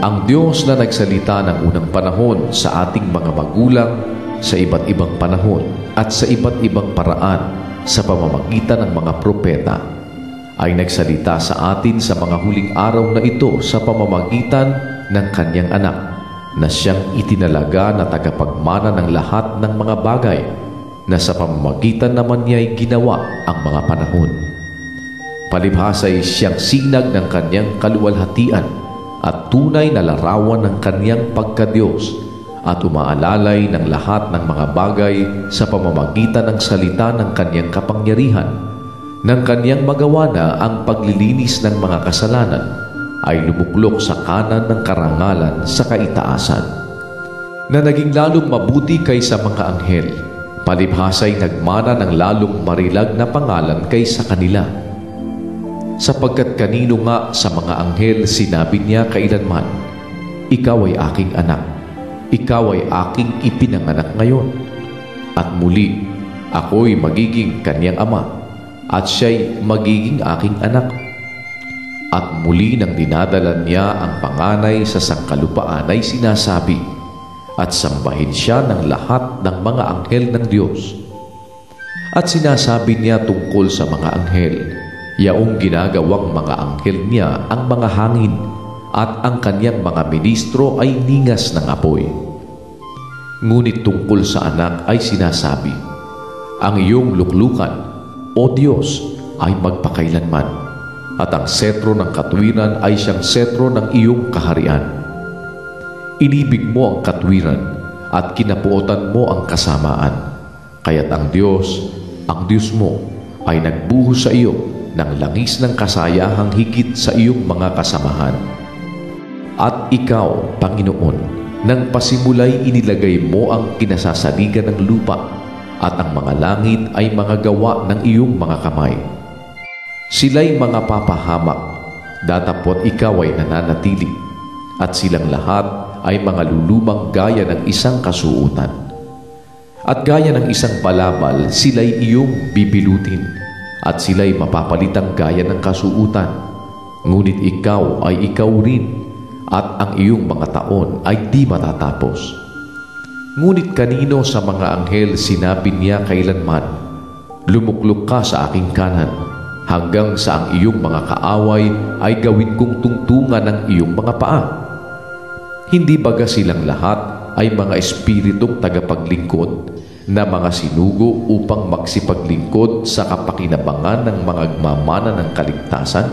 Ang Diyos na nagsalita ng unang panahon sa ating mga magulang sa iba't ibang panahon at sa iba't ibang paraan sa pamamagitan ng mga propeta ay nagsalita sa atin sa mga huling araw na ito sa pamamagitan ng kanyang anak na siyang itinalaga na tagapagmana ng lahat ng mga bagay na sa pamamagitan naman niya ay ginawa ang mga panahon. Palibhasa ay siyang sinag ng kanyang kaluwalhatian at tunay na larawan ng kanyang pagkadiyos at umaalalay ng lahat ng mga bagay sa pamamagitan ng salita ng kanyang kapangyarihan. Nang kanyang magawa na ang paglilinis ng mga kasalanan, ay lumuklok sa kanan ng karangalan sa kaitaasan, na naging lalong mabuti kaysa mga anghel, palibhasa'y nagmana ng lalong marilag na pangalan kaysa kanila. Sapagkat kanino nga sa mga anghel sinabi niya kailanman, "Ikaw ay aking anak, ikaw ay aking ipinanganak ngayon." At muli, ako'y magiging kanyang ama, at siya'y magiging aking anak. At muli nang dinadala niya ang panganay sa sangkalupaan ay sinasabi, at sambahin siya ng lahat ng mga anghel ng Diyos. At sinasabi niya tungkol sa mga anghel, yaong ginagawang mga anghel niya ang mga hangin, at ang kanyang mga ministro ay ningas ng apoy. Ngunit tungkol sa anak ay sinasabi, ang iyong luklukan, O Diyos, ay magpakailanman, at ang setro ng katwiran ay siyang setro ng iyong kaharian. Inibig mo ang katwiran at kinapuotan mo ang kasamaan, kaya't ang Diyos mo, ay nagbuhos sa iyo ng langis ng kasayahang higit sa iyong mga kasamahan. At ikaw, Panginoon, nang pasimulay inilagay mo ang kinasasaligan ng lupa, at ang mga langit ay mga gawa ng iyong mga kamay. Sila'y mga papahamak, datapwat ikaw ay nananatili, at silang lahat ay mga lulumang gaya ng isang kasuutan. At gaya ng isang balabal, sila'y iyong bibilutin, at sila'y mapapalitang gaya ng kasuutan. Ngunit ikaw ay ikaw rin, at ang iyong mga taon ay di matatapos. Ngunit kanino sa mga anghel sinabi niya kailanman, "Lumuklok ka sa aking kanan, hanggang sa ang iyong mga kaaway ay gawin kong tungtungan ng iyong mga paa"? Hindi baga silang lahat ay mga espiritong tagapaglingkod na mga sinugo upang magsipaglingkod sa kapakinabangan ng mga gmamana ng kaligtasan?